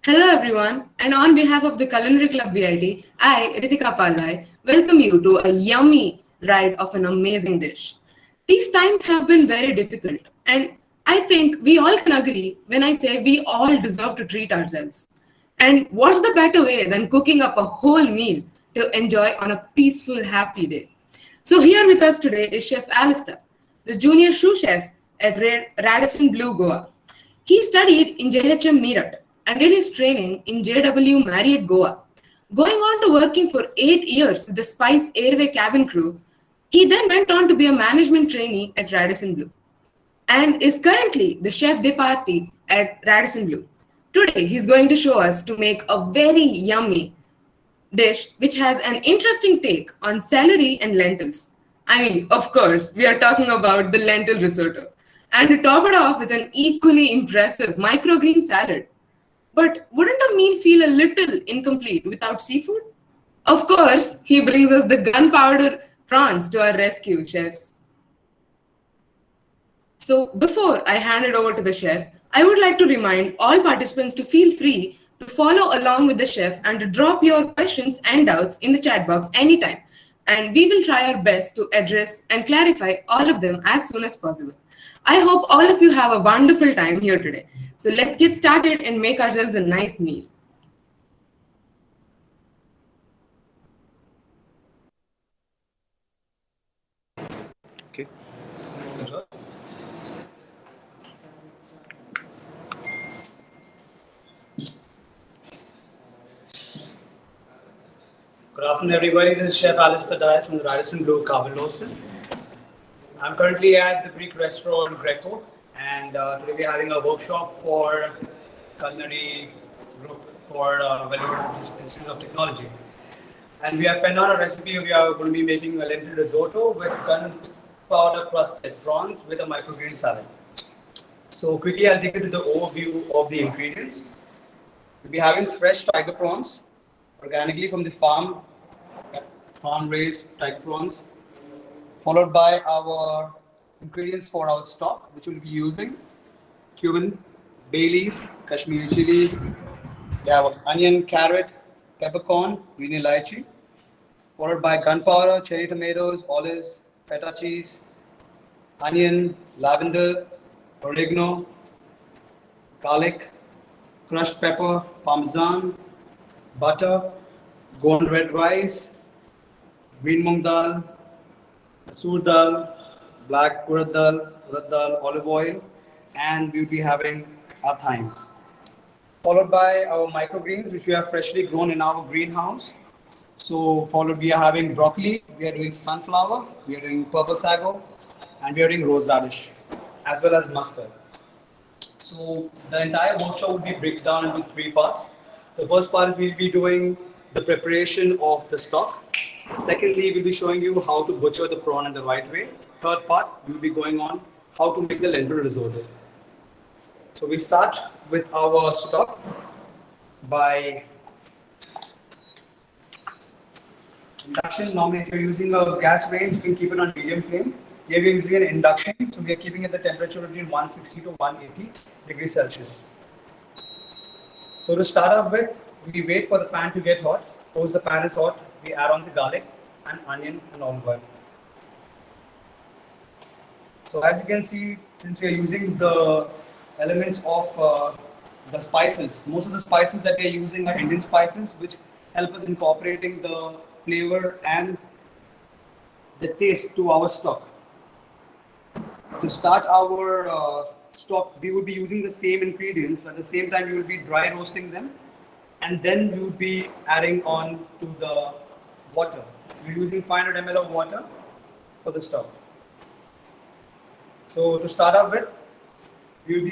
Hello everyone, and on behalf of the Culinary Club VIT, I, Ritika Palwai, welcome you to a yummy ride of an amazing dish. These times have been very difficult, and I think we all can agree when I say we all deserve to treat ourselves. And what's the better way than cooking up a whole meal to enjoy on a peaceful, happy day? So, here with us today is Chef Alistair, the junior sous chef at Radisson Blue Goa. He studied in JHM Meerut and did his training in JW Marriott Goa. Going on to working for 8 years with the Spice Airway cabin crew, he then went on to be a management trainee at Radisson Blue and is currently the chef de partie at Radisson Blue. Today, he's going to show us to make a very yummy dish which has an interesting take on celery and lentils. I mean, of course, we are talking about the lentil risotto. And to top it off with an equally impressive microgreen salad. But wouldn't a meal feel a little incomplete without seafood? Of course, he brings us the gunpowder prawns to our rescue, chefs. So, before I hand it over to the chef, I would like to remind all participants to feel free to follow along with the chef and to drop your questions and doubts in the chat box anytime. And we will try our best to address and clarify all of them as soon as possible. I hope all of you have a wonderful time here today. So, let's get started and make ourselves a nice meal. Okay. Good afternoon, everybody. This is Chef Alistair Dias from the Radisson Blue Carbon Lawson. I'm currently at the Greek restaurant Greco, and today we're having a workshop for culinary group for Vellore Institute of Technology. And we have penned on a recipe. We are going to be making a lentil risotto with gunpowder crusted prawns with a microgreen salad. So quickly, I'll take you to the overview of the ingredients. We'll be having fresh tiger prawns, organically from the farm raised tiger prawns, followed by our ingredients for our stock, which we'll be using: cumin, bay leaf, Kashmiri chili, we have onion, carrot, peppercorn, green lychee, followed by gunpowder, cherry tomatoes, olives, feta cheese, onion, lavender, oregano, garlic, crushed pepper, parmesan, butter, golden red rice, green mung dal, masoor dal, black urad dal, olive oil, and we'll be having our thyme. Followed by our microgreens, which we have freshly grown in our greenhouse. So followed, we are having broccoli, we are doing sunflower, we are doing purple sago, and we are doing rose radish, as well as mustard. So the entire workshop will be break down into three parts. The first part is we'll be doing the preparation of the stock. Secondly, we'll be showing you how to butcher the prawn in the right way. Third part, we'll be going on how to make the lentil risotto. So we start with our stock by induction. Normally, if you're using a gas range, you can keep it on medium flame. Here we're using an induction, so we are keeping at the temperature between 160 to 180 degrees Celsius. So to start off with, we wait for the pan to get hot. Once the pan is hot, we add on the garlic and onion and olive oil. So as you can see, since we are using the elements of the spices, most of the spices that we are using are Indian spices, which help us incorporating the flavor and the taste to our stock. To start our stock, we would be using the same ingredients, but at the same time, we will be dry roasting them, and then we would be adding on to the water. We're using 500 ml of water for the stock. So to start off with, we'll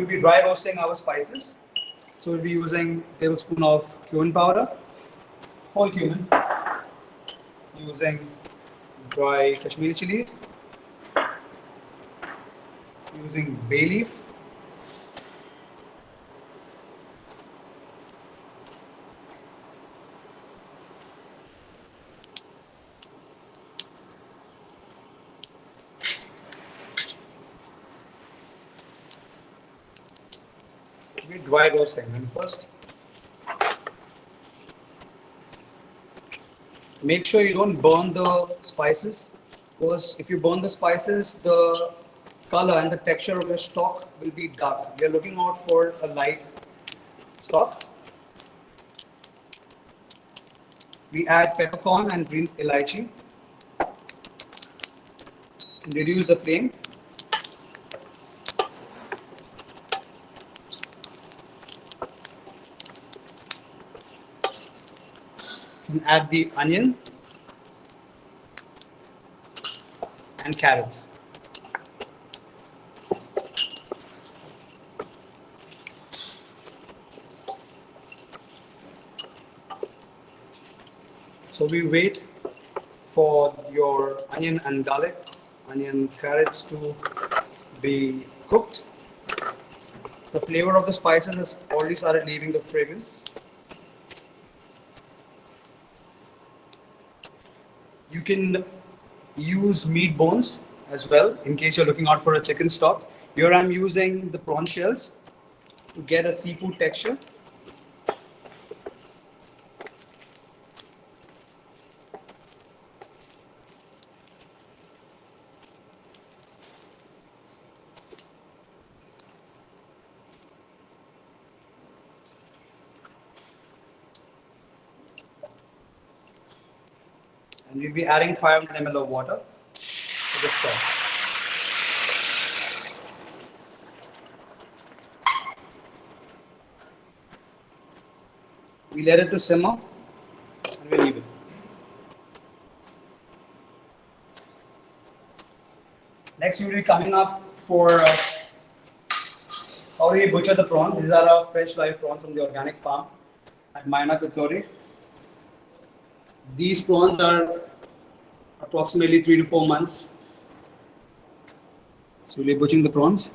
be dry roasting our spices. So we'll be using a tablespoon of cumin powder, whole cumin, using dry Kashmiri chilies, using bay leaf, We dry roasting. And first, make sure you don't burn the spices, because if you burn the spices, the color and the texture of your stock will be dark. We are looking out for a light stock. We add peppercorn and green elaichi and reduce the flame. And add the onion and carrots. So we wait for your onion and garlic, onion carrots to be cooked. The flavor of the spices has already started leaving the fragrance. You can use meat bones as well in case you're looking out for a chicken stock. Here I'm using the prawn shells to get a seafood texture. And we'll be adding 500 ml of water to this stock. We let it to simmer and we leave it. Next, we will be coming up for how do we butcher the prawns. These are our fresh live prawns from the organic farm at Mayana Kuttori. These prawns are approximately 3 to 4 months. So we'll be butchering the prawns.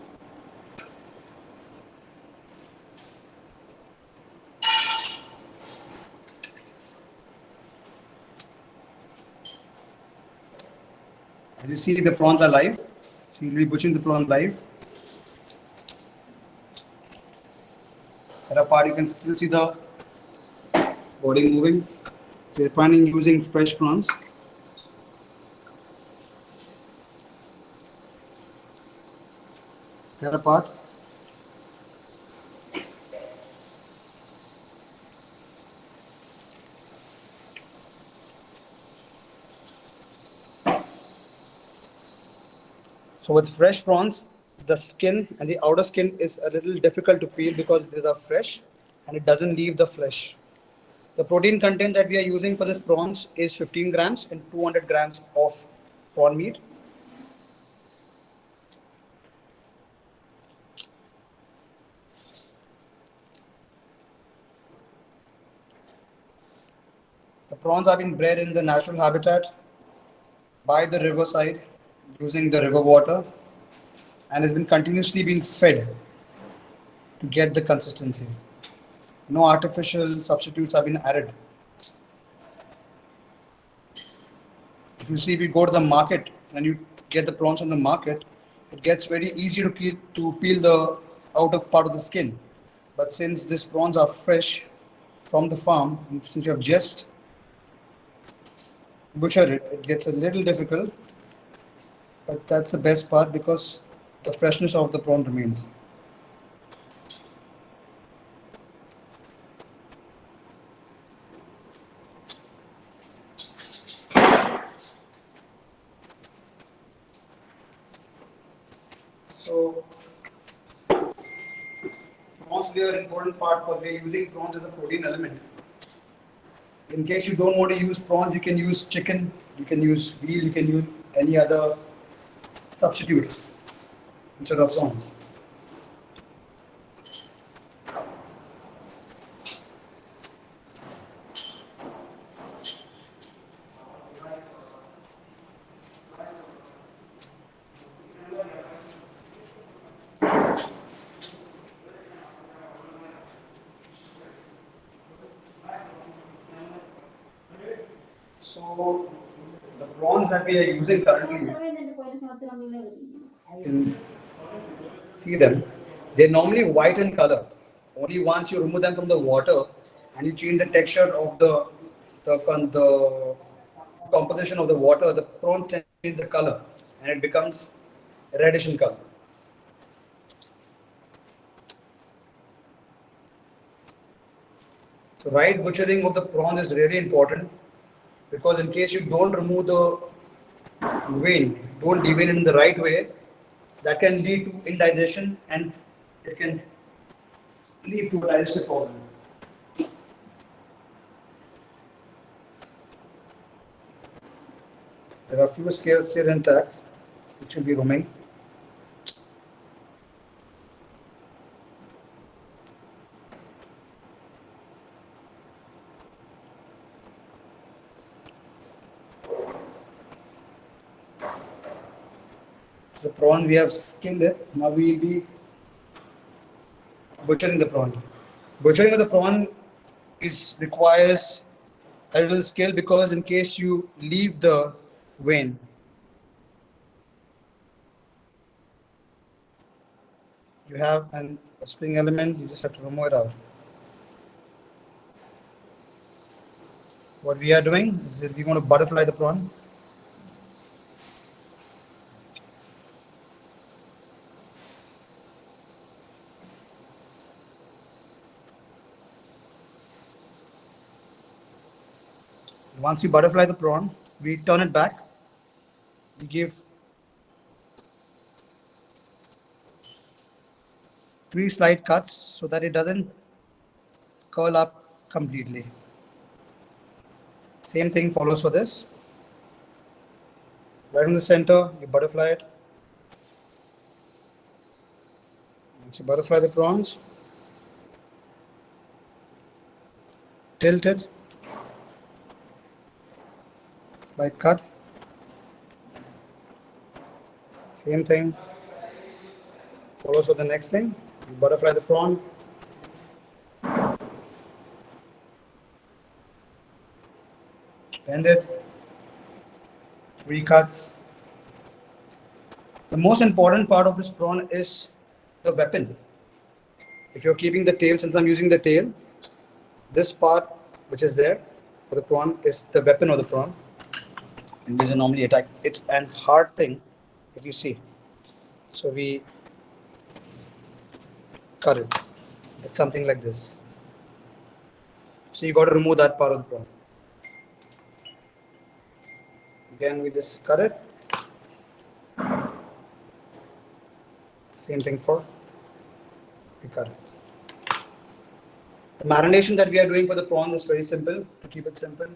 As you see, the prawns are live. So you'll be butchering the prawn live. At a part, you can still see the body moving. We're planning using fresh prawns. Tear apart. So with fresh prawns, the skin and the outer skin is a little difficult to peel because these are fresh and it doesn't leave the flesh. The protein content that we are using for this prawns is 15 grams and 200 grams of prawn meat. The prawns have been bred in the natural habitat by the riverside using the river water and has been continuously being fed to get the consistency. No artificial substitutes have been added. If you see, if you go to the market and you get the prawns on the market, it gets very easy to peel the outer part of the skin. But since these prawns are fresh from the farm, and since you have just butchered it, it gets a little difficult. But that's the best part because the freshness of the prawn remains. So, prawns play an important part because we are using prawns as a protein element. In case you don't want to use prawns, you can use chicken, you can use veal, you can use any other substitute instead of prawns. So the prawns that we are using currently, you can see them. They're normally white in color, Only once you remove them from the water and you change the texture of the composition of the water, the prawns change the color and it becomes reddish in color. So right butchering of the prawn is really important because in case you don't remove the vein, don't devein it in the right way, that can lead to indigestion and it can lead to a digestive problem. There are few scales here intact, which will be roaming. The prawn we have skinned it. Now we will be butchering the prawn. Butchering of the prawn requires a little skill because in case you leave the vein, you have a spring element, you just have to remove it out. What we are doing is that we want to butterfly the prawn. Once we butterfly the prawn, we turn it back. We give 3 slight cuts so that it doesn't curl up completely. Same thing follows for this. Right in the center, you butterfly it. Once you butterfly the prawns, tilt it, slight cut. Same thing follows for the next thing. You butterfly the prawn. Bend it. 3 cuts. The most important part of this prawn is the weapon. If you're keeping the tail, since I'm using the tail, this part which is there for the prawn is the weapon of the prawn. And these are normally attack. It's an hard thing if you see. So we cut it. It's something like this. So you got to remove that part of the prawn. Again, we just cut it. Same thing for we cut it. The marination that we are doing for the prawns is very simple. To keep it simple,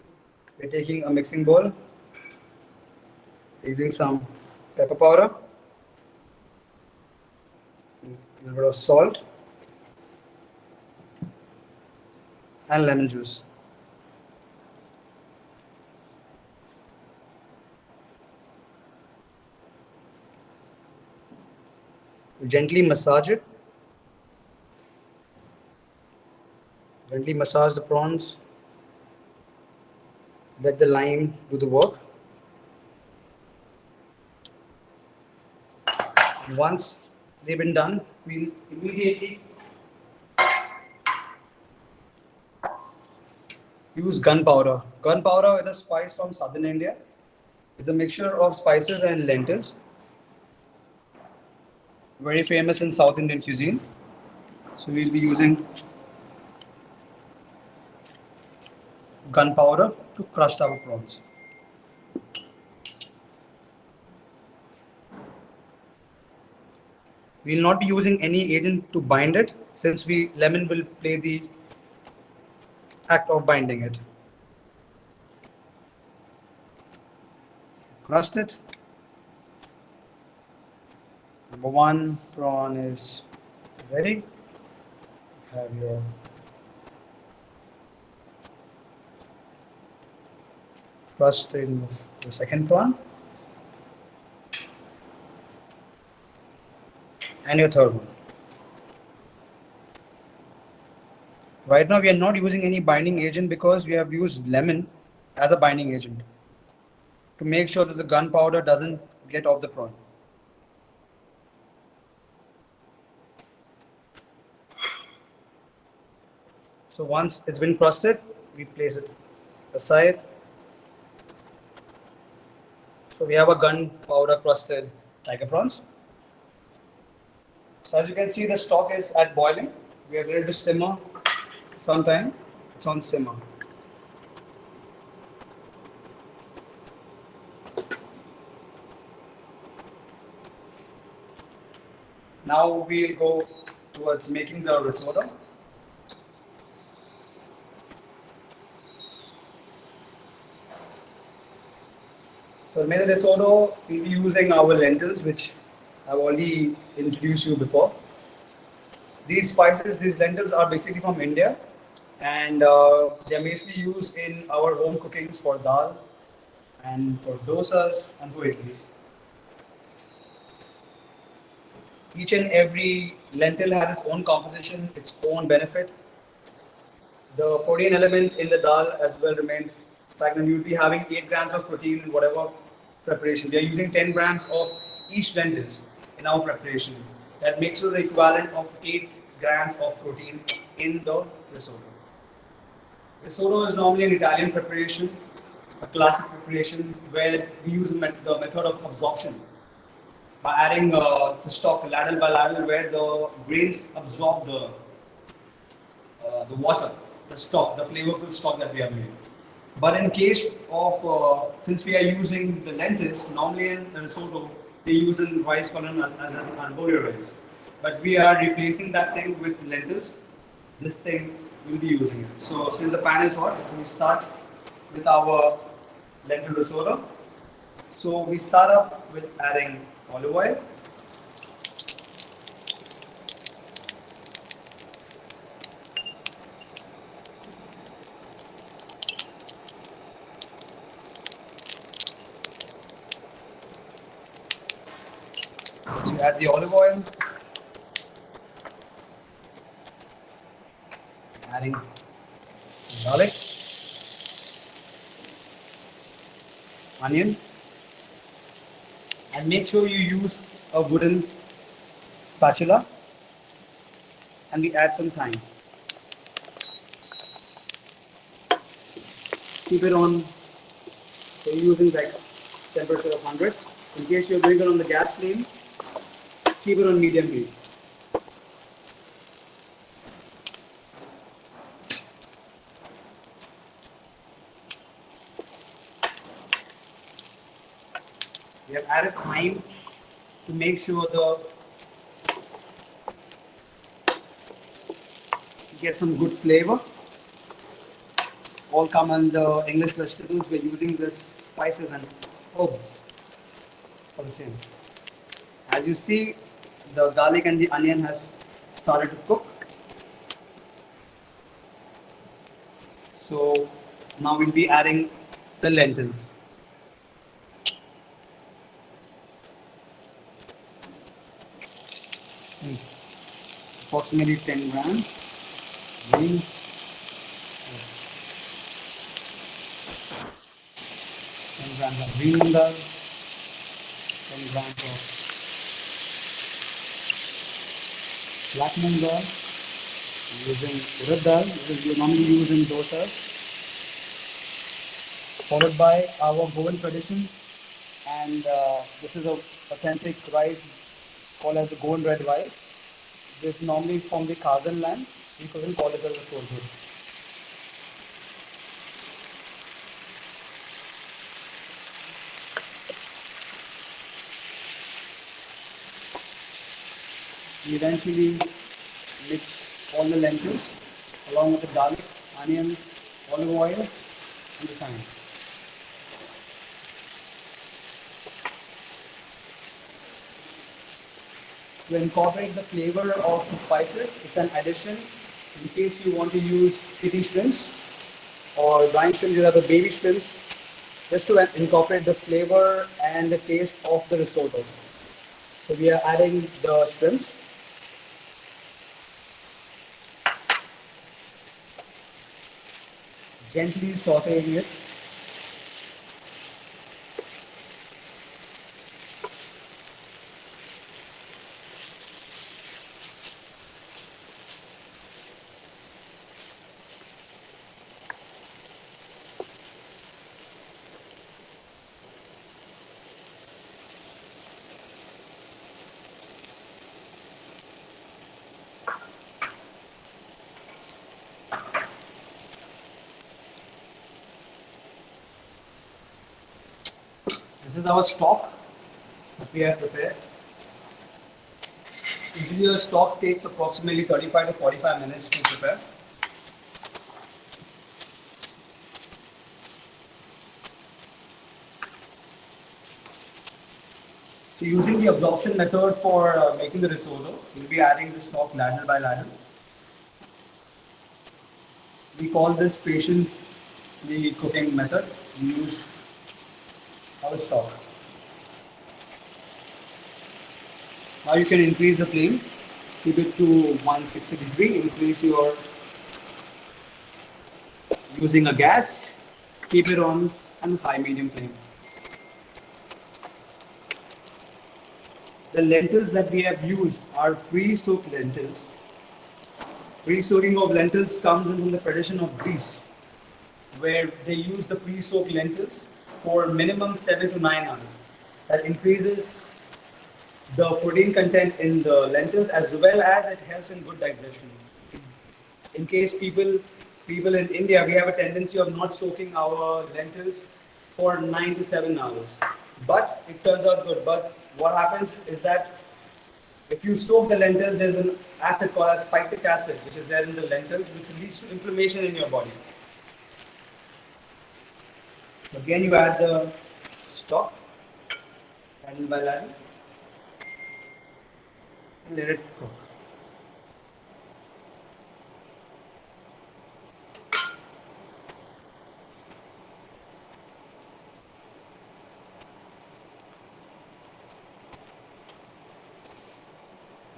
we're taking a mixing bowl, using some pepper powder, a little bit of salt, and lemon juice. Gently massage it. Gently massage the prawns. Let the lime do the work. And once they've been done, we'll immediately use gunpowder. Gunpowder is a spice from southern India. It's a mixture of spices and lentils. Very famous in South Indian cuisine. So we'll be using gunpowder to crush our prawns. We'll not be using any agent to bind it since lemon will play the act of binding it. Crust it. Number 1 prawn is ready. Have your crust in the second prawn. And your third one. Right now we are not using any binding agent because we have used lemon as a binding agent to make sure that the gunpowder doesn't get off the prawn. So once it's been crusted, we place it aside. So we have a gunpowder crusted tiger prawns. So as you can see, the stock is at boiling. We are ready to simmer sometime. It's on simmer. Now we'll go towards making the risotto. So to make the risotto, we'll be using our lentils, which I've already introduced you before. These spices, these lentils are basically from India, and they are mostly used in our home cookings for dal and for dosas and for idlis. Each and every lentil has its own composition, its own benefit. The protein element in the dal as well remains stagnant. You'll be having 8 grams of protein in whatever preparation. We are using 10 grams of each lentils in our preparation. That makes it the equivalent of 8 grams of protein in the risotto. Risotto is normally an Italian preparation, a classic preparation where we use the method of absorption by adding the stock ladle by ladle, where the grains absorb the water, the stock, the flavorful stock that we have made. But in case of, since we are using the lentils, normally in the risotto, they use in rice column as an arborio rice. But we are replacing that thing with lentils. This thing will be using it. So since the pan is hot, we start with our lentil risotto. So we start up with adding olive oil. So you add the olive oil, adding garlic, onion, and make sure you use a wooden spatula, and we add some thyme. Keep it on, so you're using like temperature of 100. In case you're doing it on the gas flame, keep it on medium heat. We have added thyme to make sure get some good flavor. All come under English vegetables. We're using this spices and herbs for the same. As you see, the garlic and the onion has started to cook. So now we'll be adding the lentils. Approximately 10 grams. Green. 10 grams of green dal. 10 grams of black moong dal. Using urad dal, which we normally use in dosas. Followed by our Goan tradition, and this is a authentic rice called as the Goan red rice. This is normally from the Kazan land. We couldn't call it as a sourdough. We eventually mix all the lentils along with the garlic, onions, olive oil, and the thyme. To incorporate the flavor of the spices, it's an addition. In case you want to use kitty shrimps or brine shrimps, these are the baby shrimps, just to incorporate the flavor and the taste of the risotto. So we are adding the shrimps. Gently sauteing it. This is our stock that we have prepared. Usually your stock takes approximately 35 to 45 minutes to prepare. So using the absorption method for making the risotto, we'll be adding the stock ladle by ladle. We call this patiently cooking method. We use our stock. Now you can increase the flame, keep it to 160 degree, increase your using a gas, keep it on high medium flame. The lentils that we have used are pre-soaked lentils. Pre-soaking of lentils comes into the tradition of Greece, where they use the pre-soaked lentils for minimum 7 to 9 hours. That increases the protein content in the lentils as well as it helps in good digestion. In case people in India, we have a tendency of not soaking our lentils for 9 to 7 hours. But it turns out good. But what happens is that if you soak the lentils, there's an acid called as phytic acid, which is there in the lentils, which leads to inflammation in your body. Again, you add the stock, ladle by ladle, and let it cook.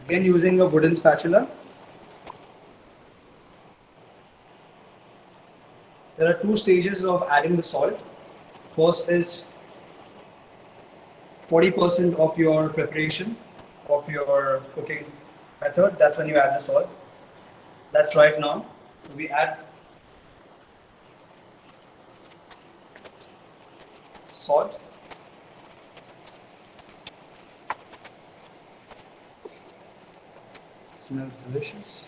Again, using a wooden spatula. There are two stages of adding the salt. First is 40% of your preparation of your cooking method. That's when you add the salt. That's right now. So we add salt. Smells delicious.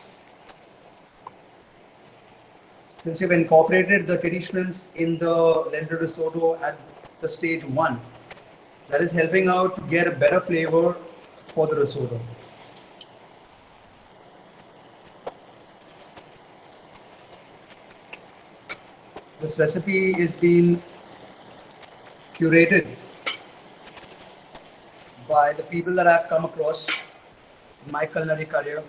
Since you've incorporated the kitty shrimps in the lentil risotto at the stage 1, that is helping out to get a better flavor for the risotto. This recipe is being curated by the people that I've come across in my culinary career.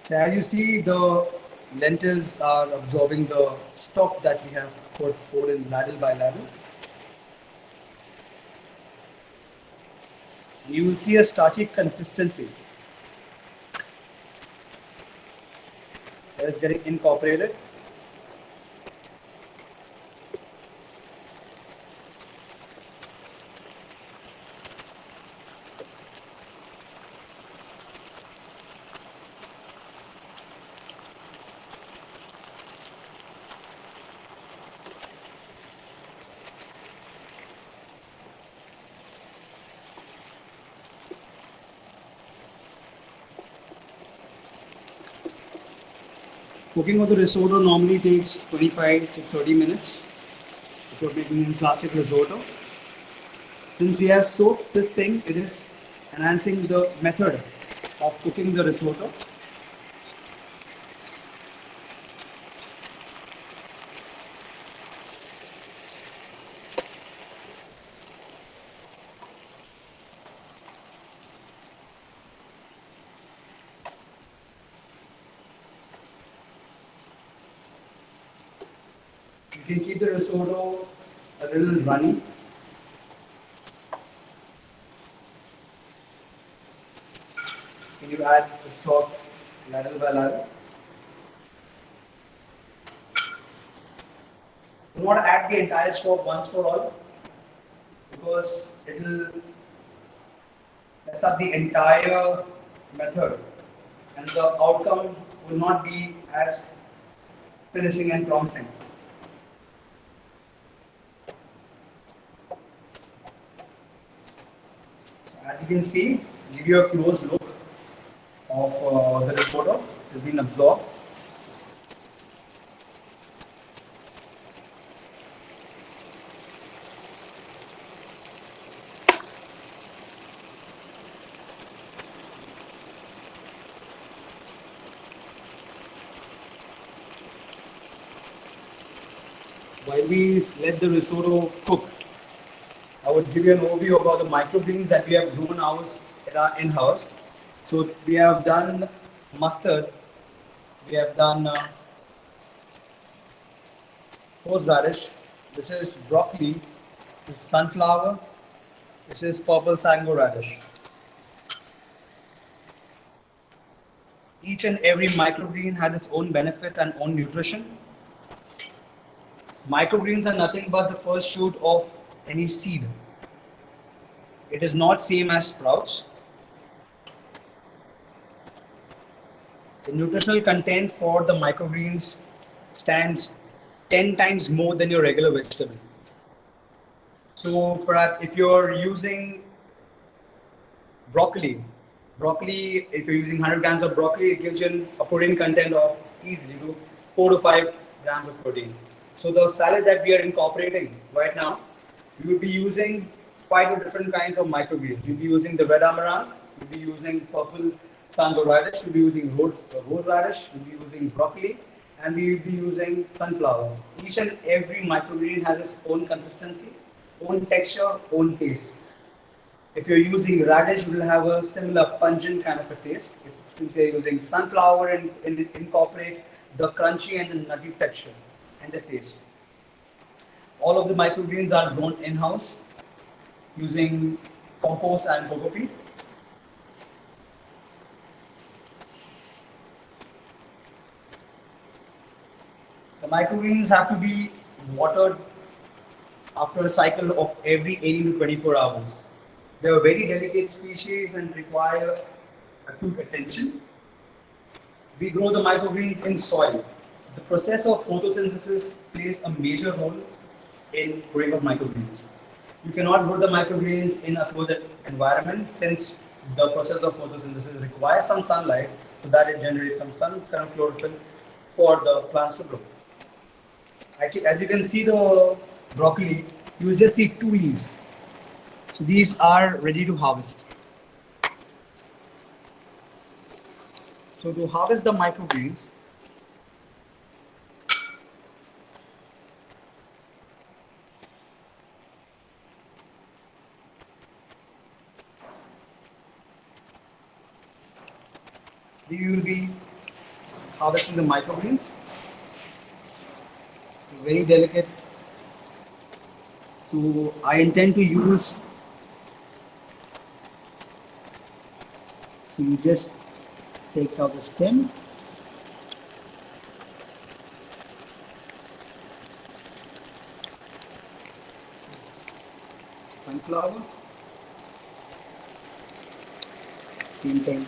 So as you see, the lentils are absorbing the stock that we have poured in ladle by ladle. You will see a starchy consistency that is getting incorporated. Cooking of the risotto normally takes 25 to 30 minutes if you're making a classic risotto. Since we have soaked this thing, it is enhancing the method of cooking the risotto. You can keep the risotto a little runny. Can you add the stock ladle by ladle? Do not add the entire stock once for all because it will mess up the entire method and the outcome will not be as finishing and promising. As you can see, give you a close look of the risotto has been absorbed. While we let the risotto cook, I would give you an overview about the microgreens that we have grown in-house. So we have done mustard, we have done horseradish, this is broccoli, this is sunflower, this is purple sango radish. Each and every microgreen has its own benefits and own nutrition. Microgreens are nothing but the first shoot of any seed. It is not same as sprouts. The nutritional content for the microgreens stands 10 times more than your regular vegetable. So perhaps if you're using broccoli, if you're using 100 grams of broccoli, it gives you a protein content of easily to 4 to 5 grams of protein. So the salad that we are incorporating right now, we will be using 5 different kinds of microgreens. You'll be using the red amaranth, you'll be using purple sango radish, you'll be using horseradish, you'll be using broccoli, and we will be using sunflower. Each and every microgreen has its own consistency, own texture, own taste. If you're using radish, you will have a similar pungent kind of a taste. If you're using sunflower and incorporate the crunchy and the nutty texture and the taste. All of the microgreens are grown in-house using compost and coco peat. The microgreens have to be watered after a cycle of every 18 to 24 hours. They are very delicate species and require acute attention. We grow the microgreens in soil. The process of photosynthesis plays a major role in growing of microgreens. You cannot grow the microgreens in a closed environment since the process of photosynthesis requires some sunlight so that it generates some sun kind of chlorophyll for the plants to grow. As you can see the broccoli, you will just see 2 leaves. So these are ready to harvest. So to harvest the microgreens, we will be harvesting the microgreens. Very delicate. So I intend to use. So you just take out the stem. Sunflower. Same thing.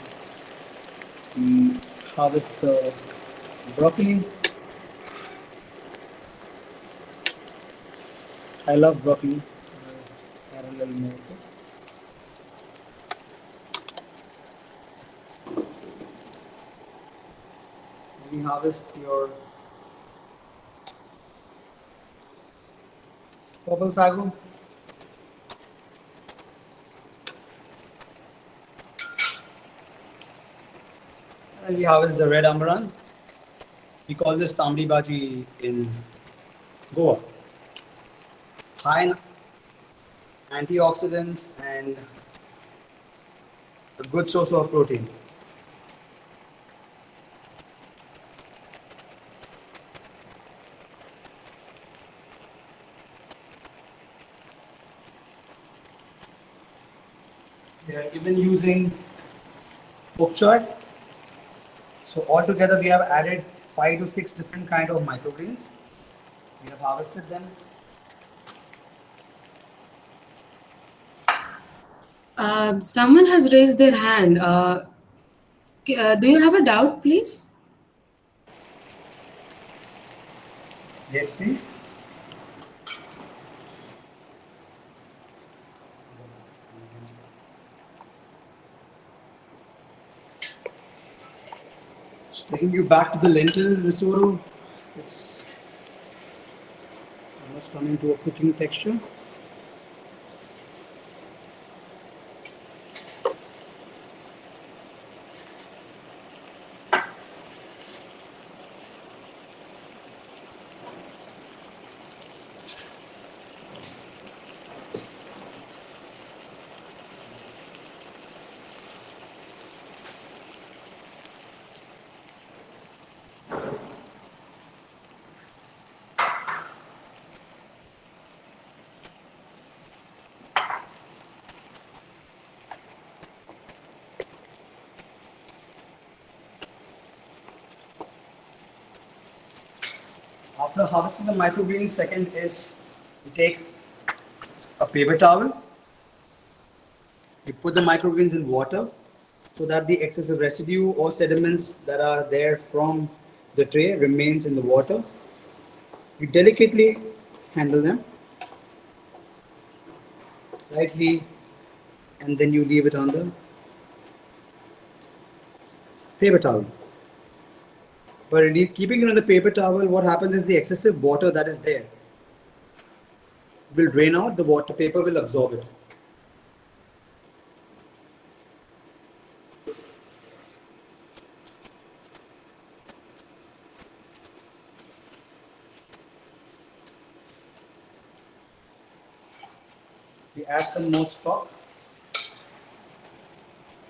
We harvest the broccoli. I love broccoli. So add a little more. We harvest your purple sago. And we harvest the red amaranth. We call this tambli bhaji in Goa. High in antioxidants and a good source of protein. They are even using bok choy. So altogether we have added 5 to 6 different kind of microgreens. We have harvested them. Someone has raised their hand. Do you have a doubt, please? Yes, please. Just taking you back to the lentil risotto. It's almost coming to a cooking texture. After harvesting the microgreens, second is you take a paper towel, you put the microgreens in water so that the excessive residue or sediments that are there from the tray remains in the water. You delicately handle them, lightly, and then you leave it on the paper towel. But keeping it on the paper towel, what happens is the excessive water that is there will drain out, the water paper will absorb it. We add some more stock.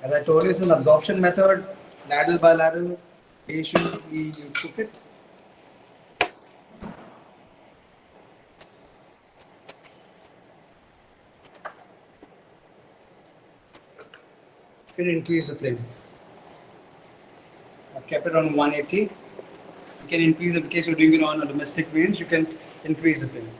As I told you, it's an absorption method, ladle by ladle. Patiently you cook it. You can increase the flame. I've kept it on 180. You can increase it in case you're doing it on a domestic range. You can increase the flame.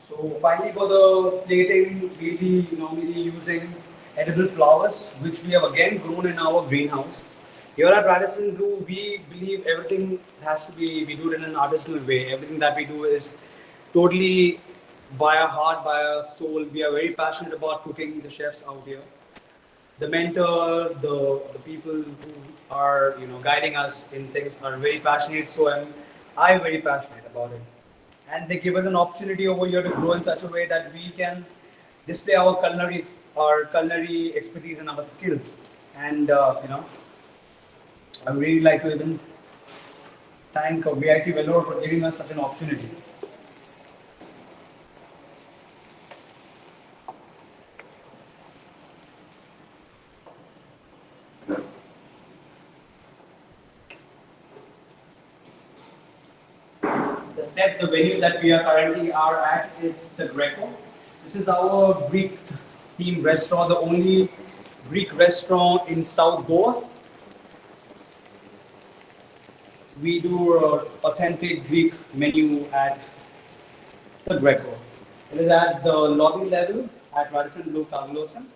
So finally, for the plating, we'll be normally using edible flowers, which we have again grown in our greenhouse. Here at Radisson Blue, we believe everything has to be, we do it in an artisanal way. Everything that we do is totally by our heart, by our soul. We are very passionate about cooking, the chefs out here. The mentor, the people who are guiding us in things are very passionate. So I'm very passionate about it. And they give us an opportunity over here to grow in such a way that we can display our culinary expertise and our skills. And I would really like to even thank VIT Vellore for giving us such an opportunity. The venue that we are currently at is the Greco. This is our Greek themed restaurant, the only Greek restaurant in South Goa. We do authentic Greek menu at the Greco. It is at the lobby level at Radisson Blue Kavilosan.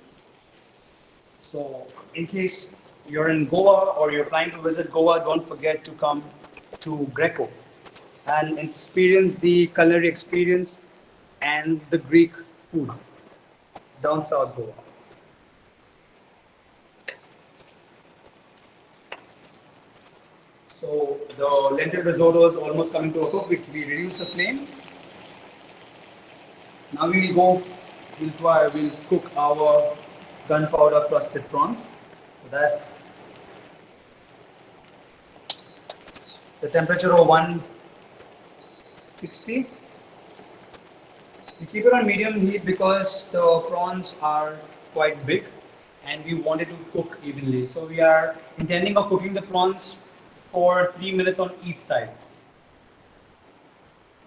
So in case you're in Goa or you're planning to visit Goa, don't forget to come to Greco and experience the culinary experience and the Greek food down South Goa. So the lentil risotto is almost coming to a cook. We reduce the flame. Now we'll cook our gunpowder crusted prawns. So that the temperature of 160. We keep it on medium heat because the prawns are quite big and we want it to cook evenly. So we are intending of cooking the prawns for 3 minutes on each side.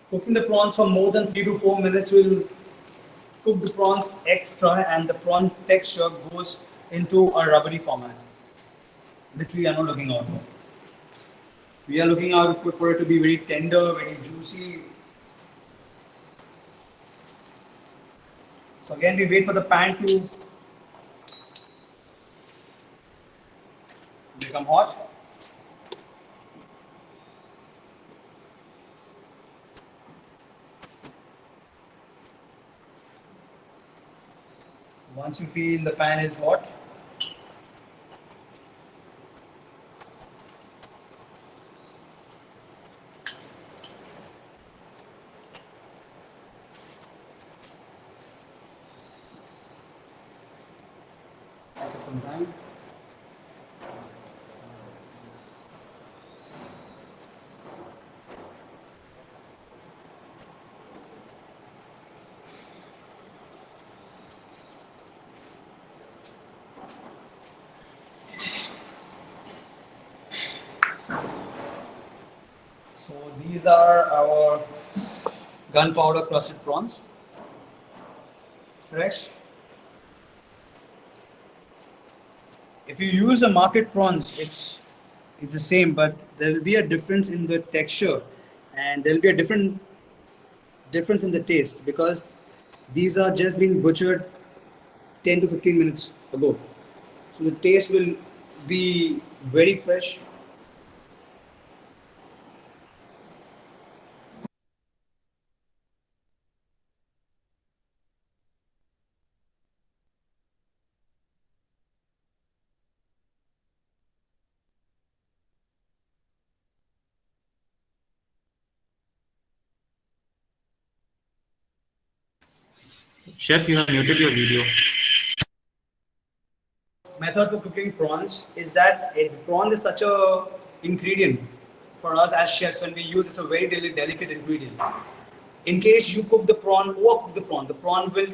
Cooking the prawns for more than 3 to 4 minutes will cook the prawns extra and the prawn texture goes into a rubbery format, which we are not looking out for. We are looking out for it to be very tender, very juicy. So again, we wait for the pan to become hot. Once you feel the pan is hot, after some time, so these are our gunpowder crusted prawns, fresh. If you use a market prawns, it's the same, but there will be a difference in the texture, and there will be a difference in the taste because these are just being butchered 10 to 15 minutes ago. So the taste will be very fresh. Chef, you have muted your video. Method for cooking prawns is that prawn is such a ingredient for us as chefs. When we use it's a very delicate ingredient. In case you cook the prawn, overcook the prawn will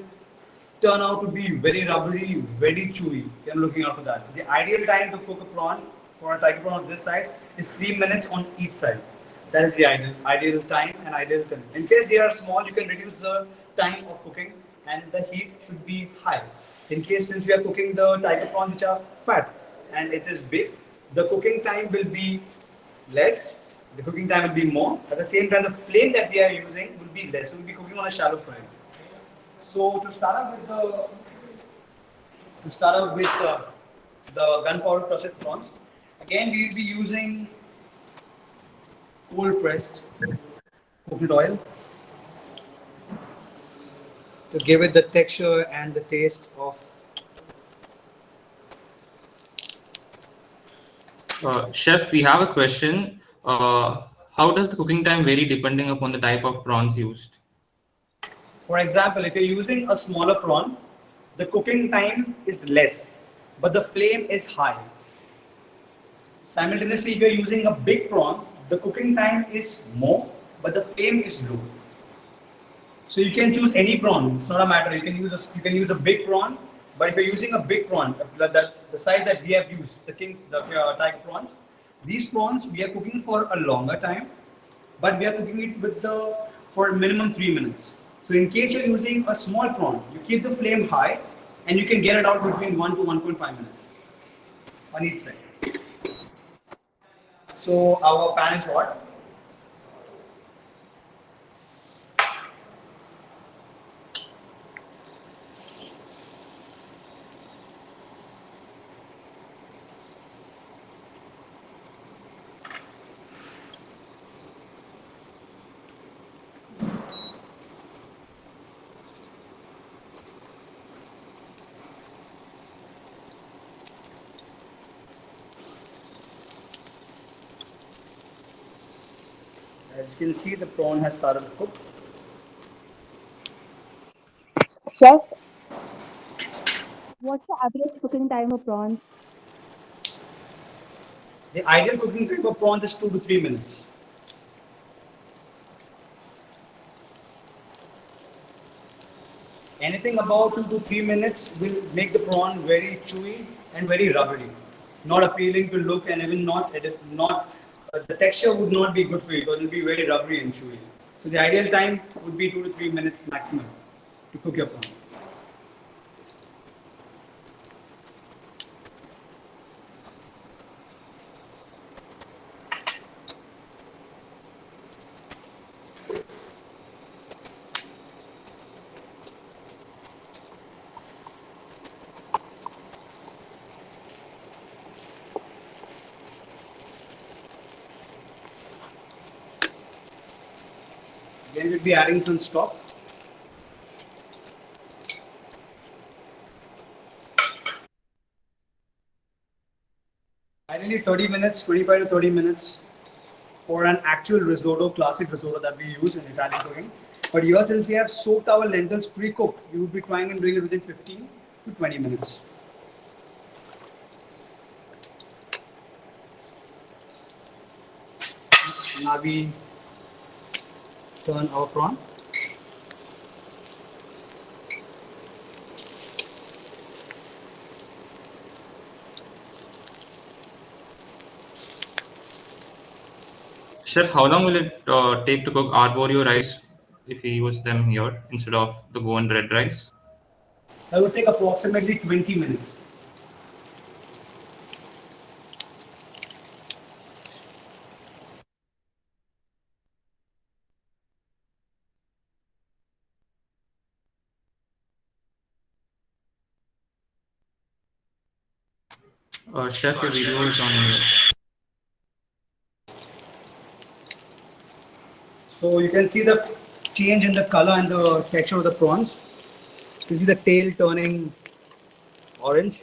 turn out to be very rubbery, very chewy. I'm looking out for that. The ideal time to cook a prawn for a tiger prawn of this size is 3 minutes on each side. That is the ideal time and ideal time. In case they are small, you can reduce the time of cooking and the heat should be high. In case since we are cooking the tiger prawns which are fat and it is big, the cooking time will be less, the cooking time will be more. At the same time, the flame that we are using will be less. So we'll be cooking on a shallow fry. So to start up with the gunpowder crusted prawns, again we will be using cold pressed coconut oil to give it the texture and the taste of. Chef, we have a question. How does the cooking time vary depending upon the type of prawns used? For example, if you're using a smaller prawn, the cooking time is less, but the flame is high. Simultaneously, if you're using a big prawn, the cooking time is more, but the flame is low. So you can choose any prawn. It's not a matter. You can use a big prawn, but if you're using a big prawn, the size that we have used, the tiger prawns, these prawns we are cooking for a longer time, but we are cooking it for minimum 3 minutes. So in case you're using a small prawn, you keep the flame high, and you can get it out between 1 to 1.5 minutes on each side. So our pan is hot. As you can see, the prawn has started to cook. Chef, what's the average cooking time of prawns? The ideal cooking time for prawns is 2 to 3 minutes. Anything about 2 to 3 minutes will make the prawn very chewy and very rubbery, not appealing to look, and even the texture would not be good for you because it will be very rubbery and chewy. So the ideal time would be 2 to 3 minutes maximum to cook your prawn. Then we'll be adding some stock. Ideally 30 minutes, 25 to 30 minutes for an actual risotto, classic risotto that we use in Italian cooking. But here, since we have soaked our lentils pre-cooked, we would be trying and doing it within 15 to 20 minutes. Now we turn our prawn. Chef, how long will it take to cook arborio rice if we use them here instead of the Goan red rice? That would take approximately 20 minutes. Chef, your video is on mute. So you can see the change in the color and the texture of the prawns. You see the tail turning orange.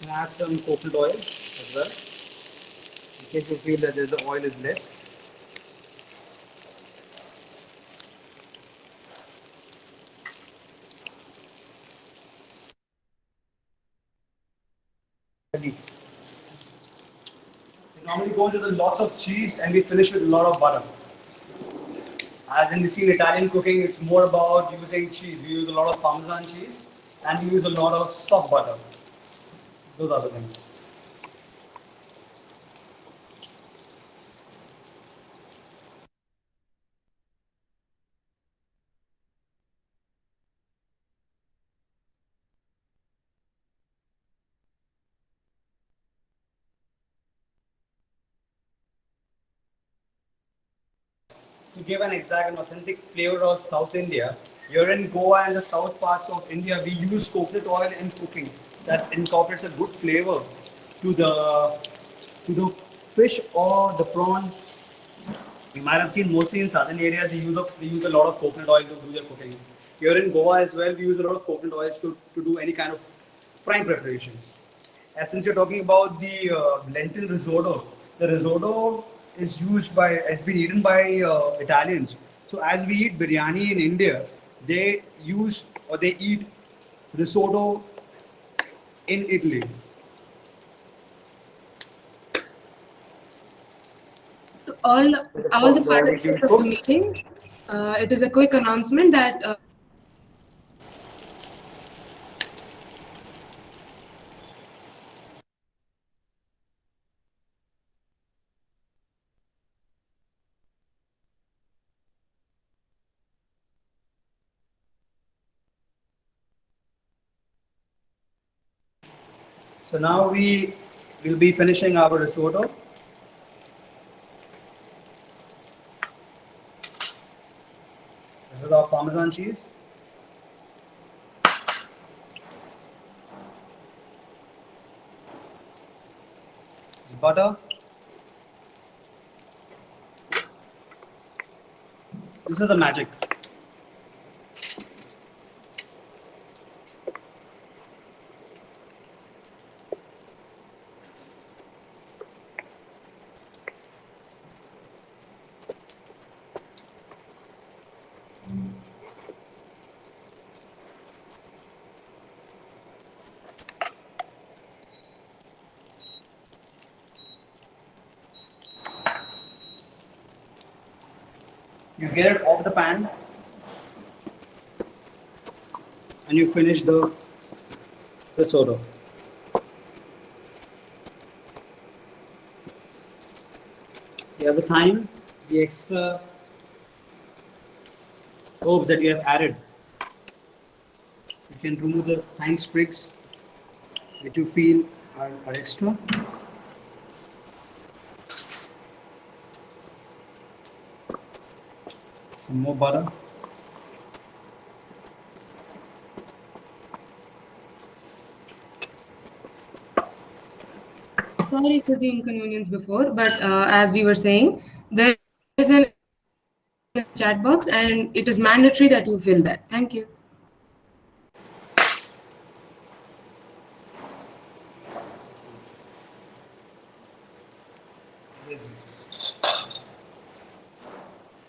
And add some coconut oil as well, in case you feel that the oil is less. It normally goes with lots of cheese and we finish with a lot of butter. As in, we see in Italian cooking, it's more about using cheese. We use a lot of Parmesan cheese and we use a lot of soft butter. Those are the things. To give an exact and authentic flavor of South India, here in Goa and the south parts of India, we use coconut oil in cooking that incorporates a good flavor to the fish or the prawn. You might have seen mostly in southern areas they use a lot of coconut oil to do their cooking. Here in Goa as well, we use a lot of coconut oils to do any kind of frying preparations. As since you're talking about the lentil risotto, the risotto has been eaten by Italians. So as we eat biryani in India, they eat risotto in Italy. To all the participants of the meeting, it is a quick announcement that So now we will be finishing our risotto. This is our Parmesan cheese. Butter. This is the magic. You get it off the pan and you finish the risotto. You have the thyme, the extra herbs that you have added. You can remove the thyme sprigs that you feel are extra. Some more butter. Sorry for the inconvenience before, but as we were saying, there is an chat box and it is mandatory that you fill that. Thank you.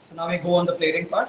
So now we go on the plating part.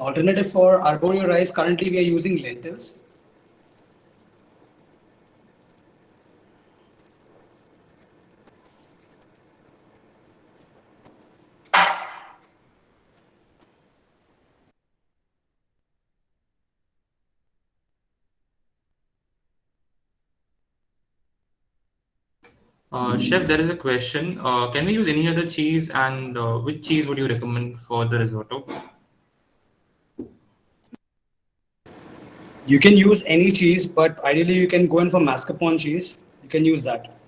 Alternative for arborio rice, currently we are using lentils. Chef, there is a question. Can we use any other cheese, and which cheese would you recommend for the risotto? You can use any cheese, but ideally you can go in for mascarpone cheese. You can use that.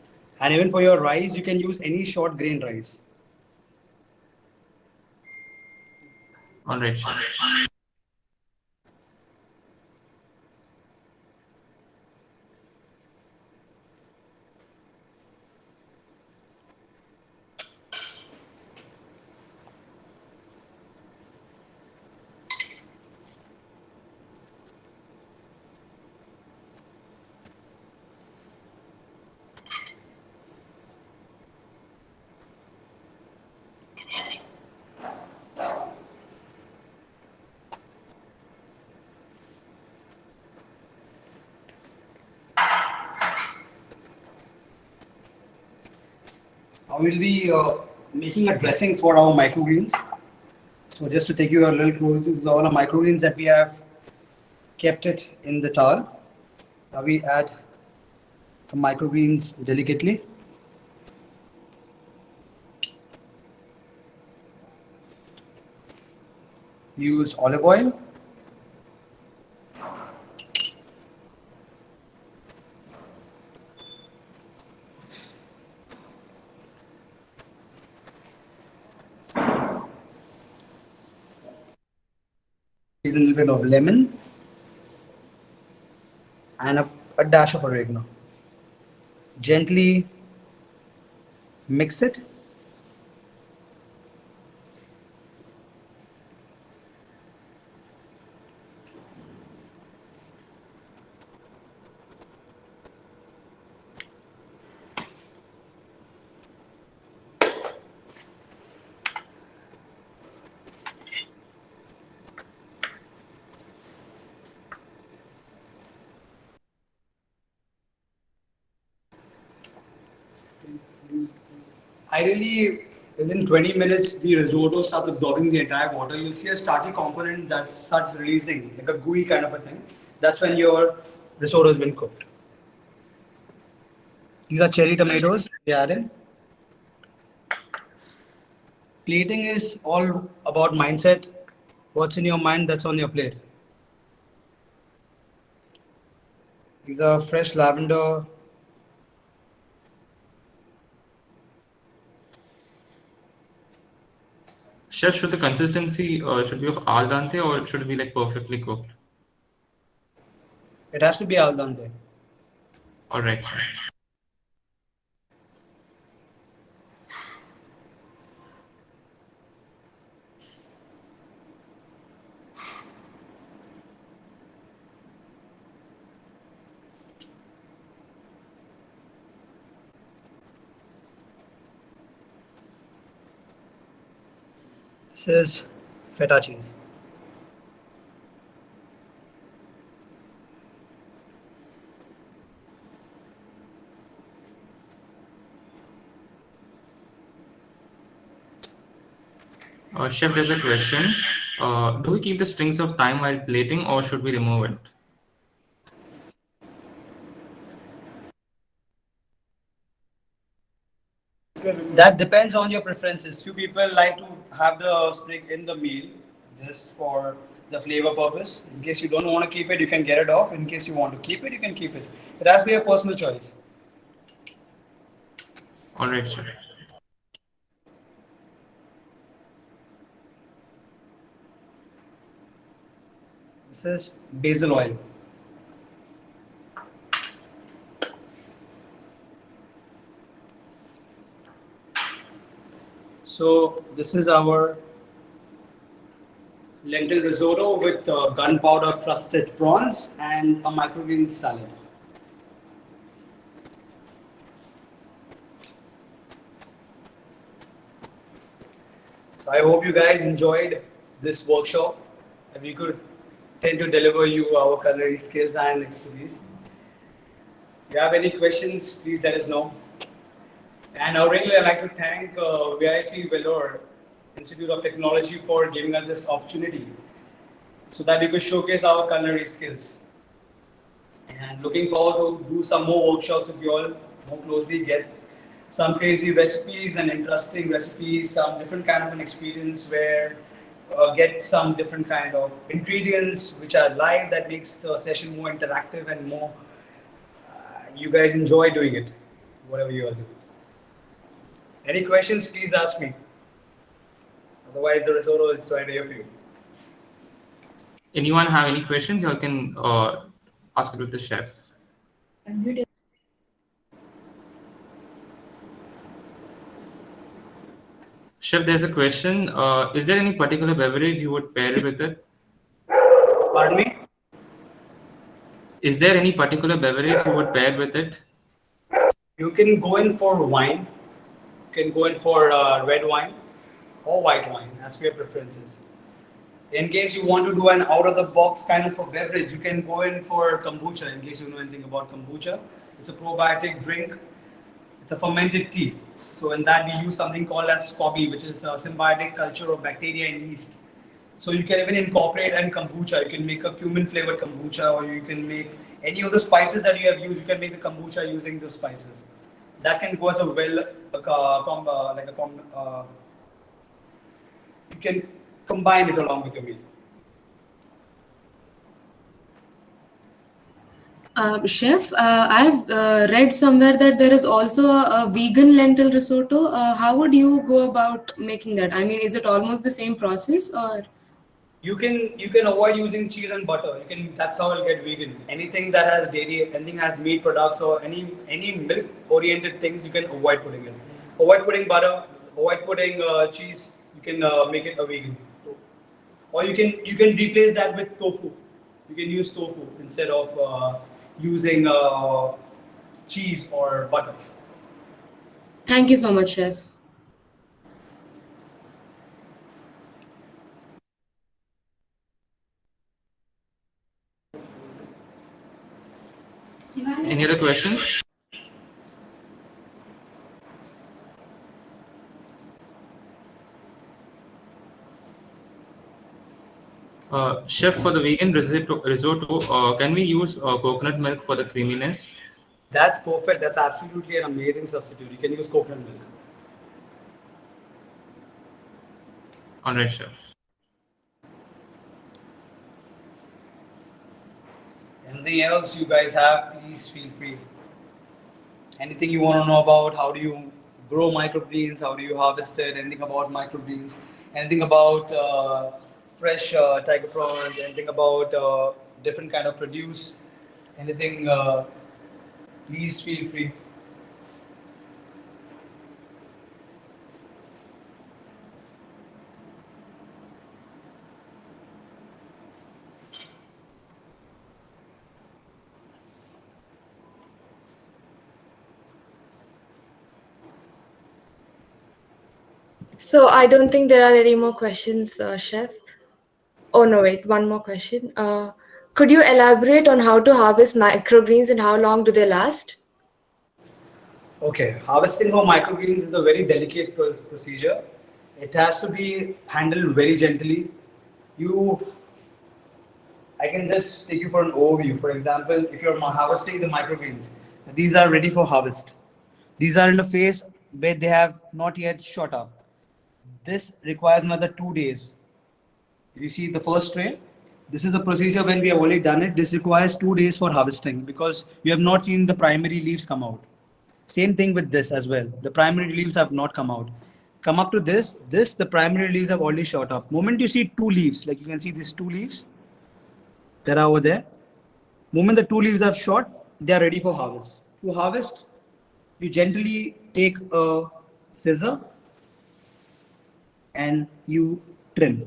And even for your rice, you can use any short grain rice. All right, chef. I will be making a dressing for our microgreens. So just to take you a little closer to all the microgreens that we have kept it in the towel. Now we add the microgreens delicately. Use olive oil. Use a little bit of lemon and a dash of oregano. Gently mix it. Ideally, within 20 minutes, the risotto starts absorbing the entire water. You'll see a starchy component that starts releasing, like a gooey kind of a thing. That's when your risotto has been cooked. These are cherry tomatoes we add in. Plating is all about mindset. What's in your mind, that's on your plate. These are fresh lavender. Chef, should the consistency should be of al dente, or it should be like perfectly cooked? It has to be al dente. All right, chef. This is feta cheese. Chef, there's a question. Do we keep the strings of thyme while plating, or should we remove it? That depends on your preferences. Few people like to have the sprig in the meal just for the flavor purpose. In case you don't want to keep it, you can get it off. In case you want to keep it, you can keep it. It has to be a personal choice. All right, chef. This is basil oil. So this is our lentil risotto with gunpowder crusted prawns and a microgreen salad. So I hope you guys enjoyed this workshop and we could tend to deliver you our culinary skills and expertise. If you have any questions, please let us know. And I really like to thank VIT Vellore Institute of Technology for giving us this opportunity so that we could showcase our culinary skills. And looking forward to do some more workshops with you all more closely, get some crazy recipes and interesting recipes, some different kind of an experience where get some different kind of ingredients which are live that makes the session more interactive and more you guys enjoy doing it, whatever you all do. Any questions, please ask me. Otherwise, the risotto is right here for you. Anyone have any questions? You all can ask it with the chef. Chef, there's a question. Is there any particular beverage you would pair with it? Pardon me? Is there any particular beverage you would pair with it? You can go in for wine. You can go in for red wine or white wine, as per your preferences. In case you want to do an out-of-the-box kind of a beverage, you can go in for kombucha. In case you know anything about kombucha, it's a probiotic drink. It's a fermented tea. So in that we use something called as SCOBY, which is a symbiotic culture of bacteria and yeast. So you can even incorporate and kombucha. You can make a cumin flavored kombucha, or you can make any of the spices that you have used. You can make the kombucha using those spices. That can go as a you can combine it along with your meal. Chef, I've read somewhere that there is also a vegan lentil risotto. How would you go about making that? I mean, is it almost the same process, or? You can avoid using cheese and butter. You can That's how it'll get vegan. Anything that has dairy, anything has meat products, or any milk oriented things, you can avoid putting in. Avoid putting butter. Avoid putting cheese. You can make it a vegan. Or you can replace that with tofu. You can use tofu instead of using cheese or butter. Thank you so much, Chef. Any other questions? Chef, for the vegan risotto, can we use coconut milk for the creaminess? That's perfect. That's absolutely an amazing substitute. You can use coconut milk. All right, chef. Anything else you guys have, please feel free. Anything you want to know about how do you grow microgreens, how do you harvest it, anything about microgreens, anything about fresh tiger prawns, anything about different kind of produce, anything, please feel free. So I don't think there are any more questions, Chef. Oh no, wait, one more question. Could you elaborate on how to harvest microgreens and how long do they last? Okay, harvesting of microgreens is a very delicate procedure. It has to be handled very gently. You, I can just take you for an overview. For example, if you're harvesting the microgreens, these are ready for harvest. These are in a phase where they have not yet shot up. This requires another 2 days. You see the first tray. This is a procedure when we have already done it. This requires 2 days for harvesting because you have not seen the primary leaves come out. Same thing with this as well. The primary leaves have not come out. Come up to this, the primary leaves have already shot up. Moment you see two leaves, like you can see these two leaves that are over there. Moment the two leaves have shot, they are ready for harvest. To harvest, you gently take a scissor and you trim.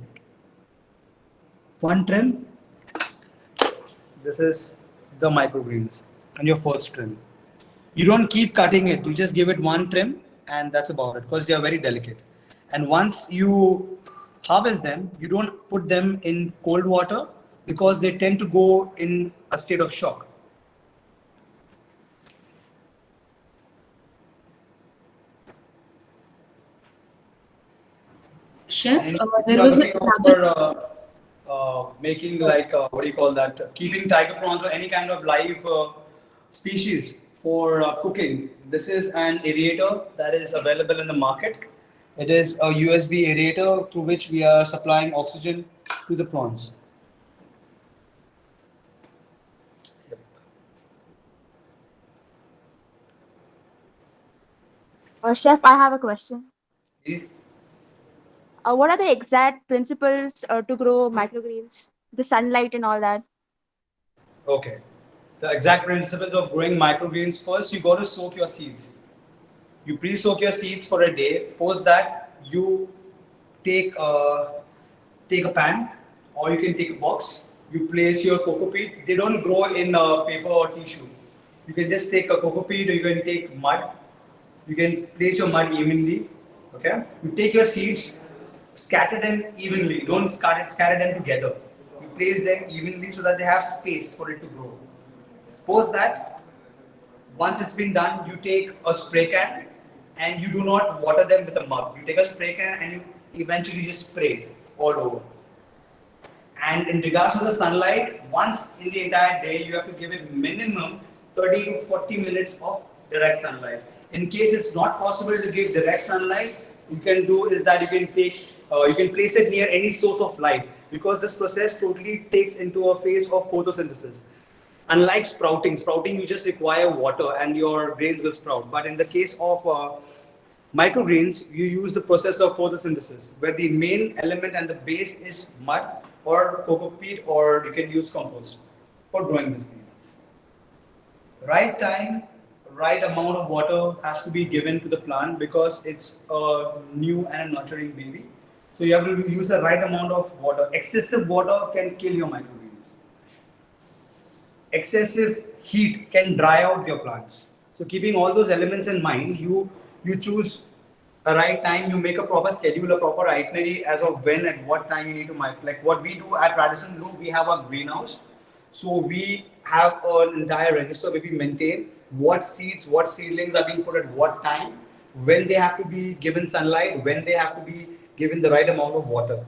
One trim, this is the microgreens and your first trim. You don't keep cutting it, you just give it one trim and that's about it because they are very delicate. And once you harvest them, you don't put them in cold water because they tend to go in a state of shock. Chef, And there you are was looking out another. for making like what do you call that? Keeping tiger prawns or any kind of live species for cooking. This is an aerator that is available in the market. It is a USB aerator through which we are supplying oxygen to the prawns. Chef, I have a question. These- What are the exact principles to grow microgreens? The sunlight and all that. Okay. The exact principles of growing microgreens. First, you got to soak your seeds. You pre-soak your seeds for a day. Post that, you take a pan, or you can take a box. You place your coco peat. They don't grow in paper or tissue. You can just take a coco peat, or you can take mud. You can place your mud evenly. Okay. You take your seeds, scatter them evenly. Don't scatter them together. You place them evenly so that they have space for it to grow. Post that, once it's been done, you take a spray can and you do not water them with a mug. You take a spray can and you eventually just spray it all over. And in regards to the sunlight, once in the entire day, you have to give it minimum 30 to 40 minutes of direct sunlight. In case it's not possible to give direct sunlight, you can do is that you can place it near any source of light because this process totally takes into a phase of photosynthesis. Unlike sprouting you just require water and your grains will sprout. But in the case of microgreens, you use the process of photosynthesis, where the main element and the base is mud or coco peat, or you can use compost for growing these things. Right time, right amount of water has to be given to the plant because it's a new and a nurturing baby. So you have to use the right amount of water. Excessive water can kill your microgreens. Excessive heat can dry out your plants. So keeping all those elements in mind, you choose a right time, you make a proper schedule, a proper itinerary as of when and what time you need to micro. Like what we do at Radisson Blu, we have a greenhouse. So we have an entire register where we maintain what seeds, what seedlings are being put at what time, when they have to be given sunlight, when they have to be given the right amount of water.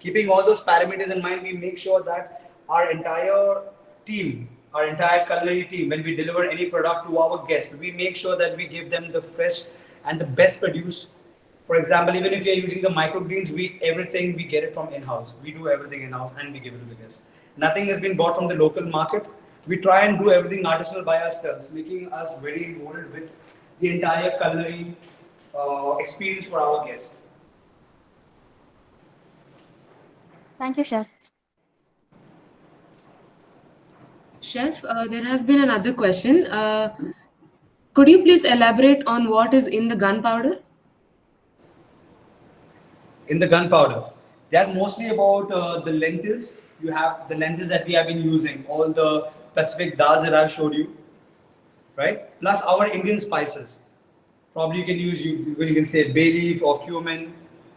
Keeping all those parameters in mind, we make sure that our entire team, our entire culinary team, when we deliver any product to our guests, we make sure that we give them the fresh and the best produce. For example, even if you're using the microgreens, everything we get it from in-house. We do everything in-house and we give it to the guests. Nothing has been bought from the local market. We try and do everything artisanal by ourselves, making us very involved with the entire culinary experience for our guests. Thank you, Chef. Chef, there has been another question. Could you please elaborate on what is in the gunpowder? In the gunpowder, they are mostly about the lentils. You have the lentils that we have been using, all the specific dals that I've showed you, right? Plus our Indian spices. Probably you can use you can say bay leaf or cumin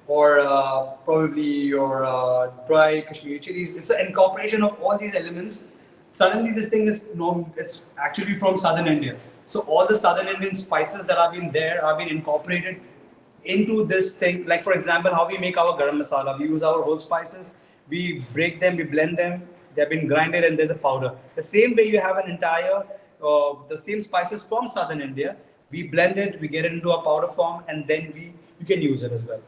or probably your dry Kashmiri chilies. It's an incorporation of all these elements. Suddenly, this thing is it's actually from southern India. So all the southern Indian spices that have been there have been incorporated into this thing. Like for example, how we make our garam masala. We use our whole spices, we break them, we blend them. They've been grinded, and there's a powder. The same way you have an entire the same spices from southern India. We blend it, we get it into a powder form, and then you can use it as well.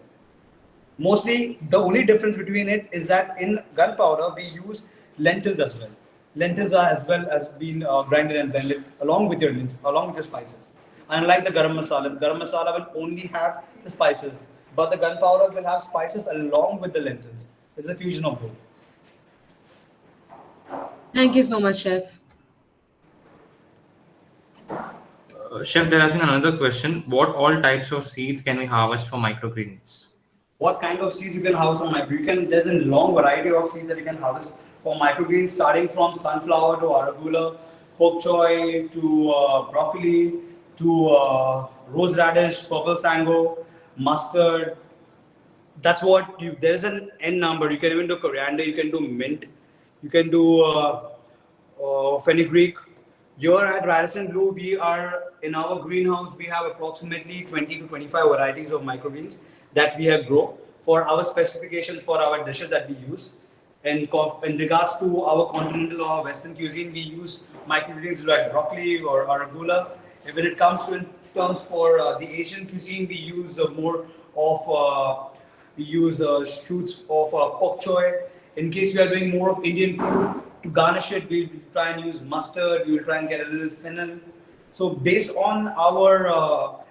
Mostly, the only difference between it is that in gunpowder we use lentils as well. Lentils are as well as being grinded and blended along with your spices. Unlike the garam masala will only have the spices, but the gunpowder will have spices along with the lentils. It's a fusion of both. Thank you so much, Chef. Chef, there has been another question. What all types of seeds can we harvest for microgreens? What kind of seeds you can harvest from microgreens? There's a long variety of seeds that you can harvest for microgreens, starting from sunflower to arugula, bok choy to broccoli to rose radish, purple sango, mustard. That's what you. There is an N number. You can even do coriander. You can do mint. You can do fenugreek. Here at Radisson Blu, we are in our greenhouse. We have approximately 20 to 25 varieties of microgreens that we have grown for our specifications for our dishes that we use. In regards to our continental or Western cuisine, we use microgreens like broccoli or arugula. And when it comes to in terms for the Asian cuisine, we use more of shoots of bok choy. In case we are doing more of Indian food, to garnish it, we try and use mustard. We will try and get a little fennel. So based on our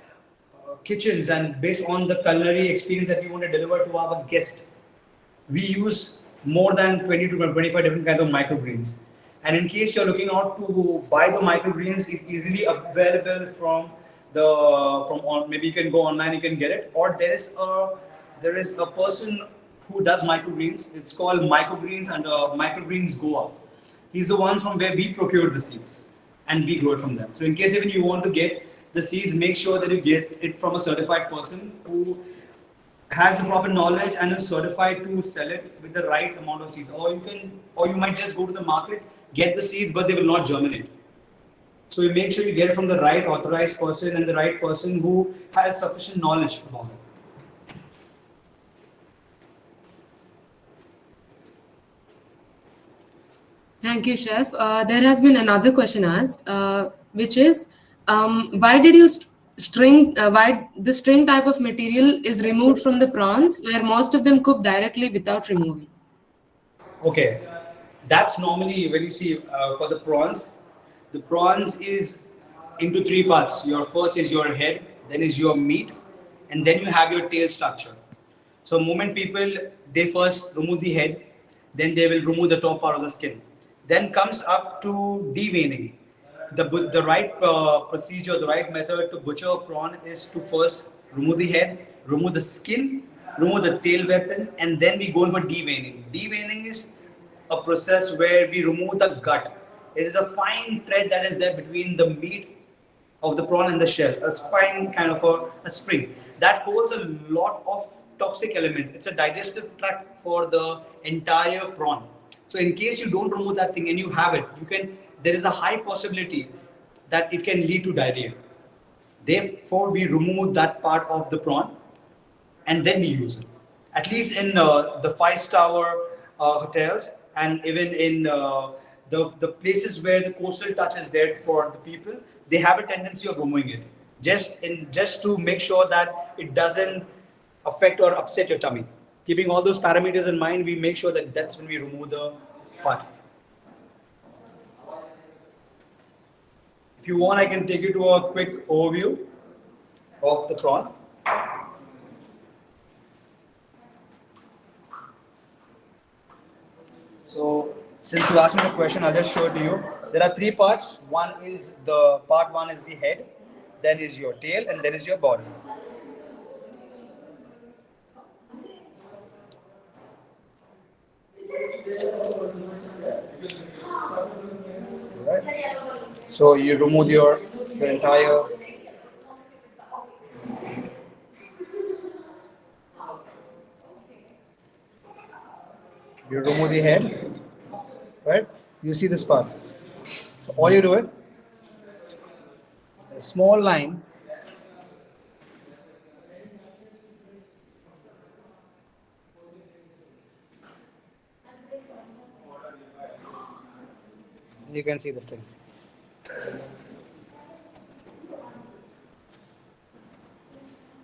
kitchens and based on the culinary experience that we want to deliver to our guests, we use more than 20 to 25 different kinds of microgreens. And in case you're looking out to buy the microgreens, it's easily available maybe you can go online, you can get it, or there is a person who does microgreens. It's called Microgreens and Microgreens Goa. He's the one from where we procure the seeds and we grow it from them. So in case even you want to get the seeds, make sure that you get it from a certified person who has the proper knowledge and is certified to sell it with the right amount of seeds. Or you might just go to the market, get the seeds, but they will not germinate. So you make sure you get it from the right authorized person and the right person who has sufficient knowledge about it. Thank you, Chef. There has been another question asked, which is, why did you why the string type of material is removed from the prawns, where most of them cook directly without removing? Okay, that's normally when you see for the prawns is into three parts. Your first is your head, then is your meat, and then you have your tail structure. So moment people, they first remove the head, then they will remove the top part of the skin. Then comes up to deveining. The right procedure, the right method to butcher a prawn is to first remove the head, remove the skin, remove the tail weapon, and then we go in for deveining. Deveining is a process where we remove the gut. It is a fine thread that is there between the meat of the prawn and the shell. A fine kind of a spring that holds a lot of toxic elements. It's a digestive tract for the entire prawn. So in case you don't remove that thing and you have it, there is a high possibility that it can lead to diarrhea. Therefore, we remove that part of the prawn and then we use it. At least in the 5-star hotels and even in the places where the coastal touch is there for the people, they have a tendency of removing it. Just to make sure that it doesn't affect or upset your tummy. Keeping all those parameters in mind, we make sure that that's when we remove the part. If you want, I can take you to a quick overview of the prawn. So, since you asked me the question, I'll just show it to you. There are three parts. Part one is the head, then is your tail, and then is your body. Right. So you remove your entire You remove the head, right? You see this part. So all you do it, a small line. You can see this thing.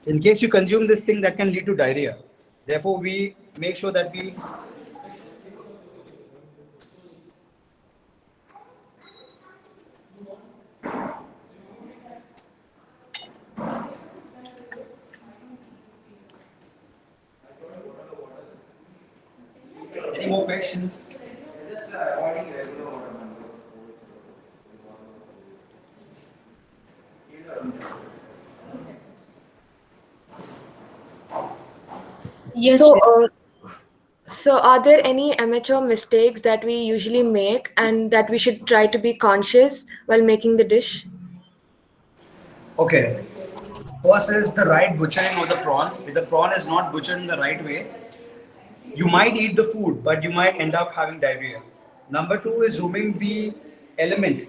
In case you consume this thing, that can lead to diarrhea. Therefore, we make sure that we Any more questions? Yes, So, Shreya. so are there any amateur mistakes that we usually make and that we should try to be conscious while making the dish? Okay. First is the right butchering of the prawn. If the prawn is not butchered in the right way, you might eat the food, but you might end up having diarrhea. Number two is zooming the element.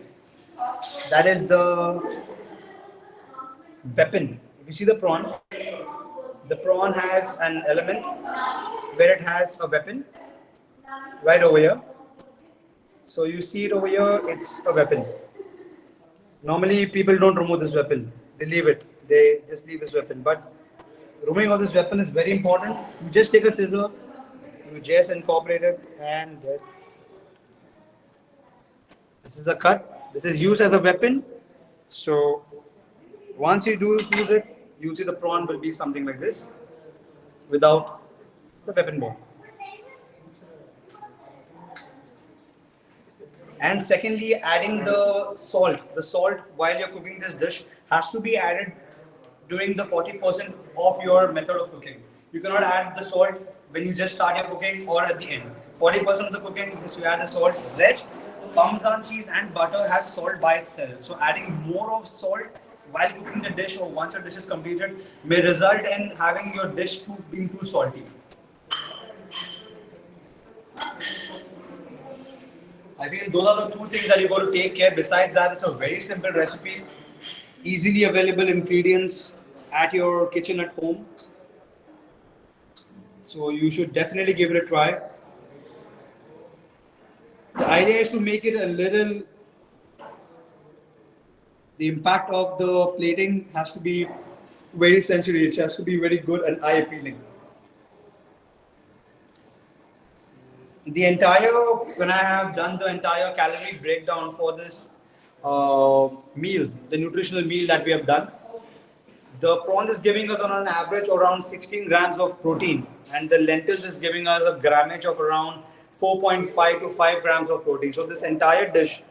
That is the weapon. If you see the prawn has an element where it has a weapon right over here. So you see it over here, it's a weapon. Normally people don't remove this weapon. They leave it. They just leave this weapon. But removing of this weapon is very important. You just take a scissor, you just incorporate it, and this is the cut. This is used as a weapon. So once you do use it, you'll see the prawn will be something like this without the weapon bone. And secondly, adding the salt. The salt while you're cooking this dish has to be added during the 40% of your method of cooking. You cannot add the salt when you just start your cooking or at the end. 40% of the cooking, just you add the salt. Rest, Parmesan cheese and butter has salt by itself. So adding more of salt while cooking the dish or once your dish is completed may result in having your dish being too salty. I feel those are the two things that you got to take care. Besides that, it's a very simple recipe, easily available ingredients at your kitchen at home. So you should definitely give it a try. The idea is to make it a little, the impact of the plating has to be very sensory. It has to be very good and eye appealing. When I have done the entire calorie breakdown for this meal, the nutritional meal that we have done, the prawn is giving us on an average around 16 grams of protein, and the lentils is giving us a grammage of around 4.5 to 5 grams of protein. So this entire dish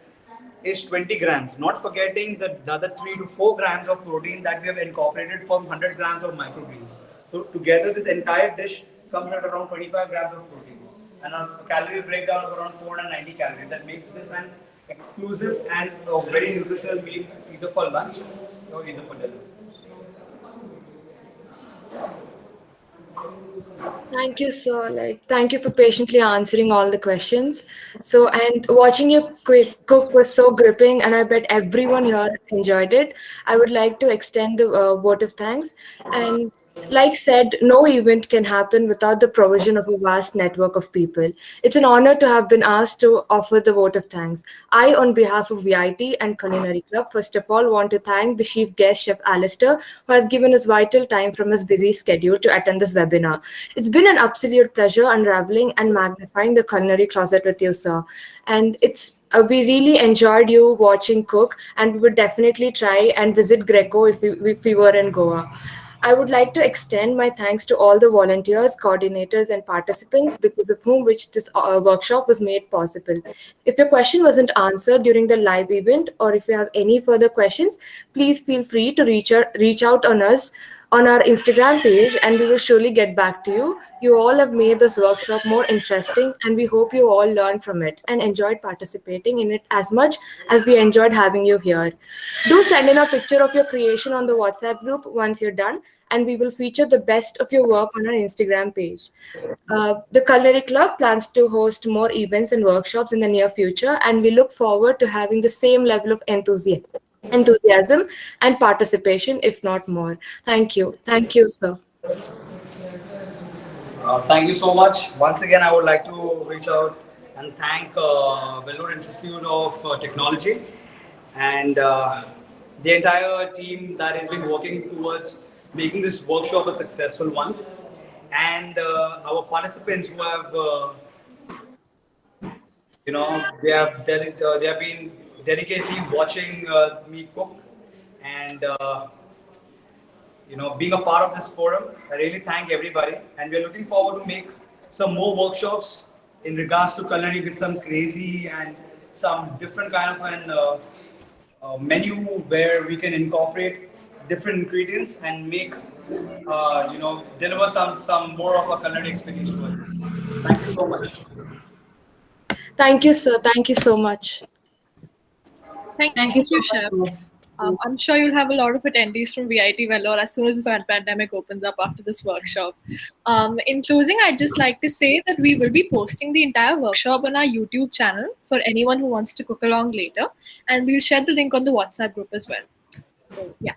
is 20 grams, not forgetting the other 3 to 4 grams of protein that we have incorporated from 100 grams of microgreens. So together this entire dish comes at around 25 grams of protein and a calorie breakdown of around 490 calories. That makes this an exclusive and a very nutritional meal either for lunch or either for dinner. Thank you, sir. Thank you for patiently answering all the questions. So, and watching you cook was so gripping, and I bet everyone here enjoyed it. I would like to extend the vote of thanks. And like said, no event can happen without the provision of a vast network of people. It's an honor to have been asked to offer the vote of thanks. I, on behalf of VIT and Culinary Club, first of all, want to thank the chief guest, Chef Alistair, who has given us vital time from his busy schedule to attend this webinar. It's been an absolute pleasure unraveling and magnifying the culinary closet with you, sir. And we really enjoyed you watching cook, and we would definitely try and visit Greco if we were in Goa. I would like to extend my thanks to all the volunteers, coordinators, and participants because of whom which this workshop was made possible. If your question wasn't answered during the live event, or if you have any further questions, please feel free to reach out on us on our Instagram page, and we will surely get back to you. You all have made this workshop more interesting, and we hope you all learned from it and enjoyed participating in it as much as we enjoyed having you here. Do send in a picture of your creation on the WhatsApp group once you're done, and we will feature the best of your work on our Instagram page. The Culinary Club plans to host more events and workshops in the near future, and we look forward to having the same level of enthusiasm and participation, if not more. Thank you. Thank you, sir. Thank you so much. Once again, I would like to reach out and thank Vellore Institute of Technology and the entire team that has been working towards making this workshop a successful one. And our participants who have, they have been dedicatedly watching me cook and being a part of this forum. I really thank everybody, and we're looking forward to make some more workshops in regards to culinary with some crazy and some different kind of an menu where we can incorporate different ingredients and make deliver some more of a culinary experience to us. Thank you so much. Thank you, sir. Thank you so much. Thank you, Chef. I'm sure you'll have a lot of attendees from VIT Vellore as soon as this pandemic opens up after this workshop. In closing, I'd just like to say that we will be posting the entire workshop on our YouTube channel for anyone who wants to cook along later, and we'll share the link on the WhatsApp group as well. So, yeah.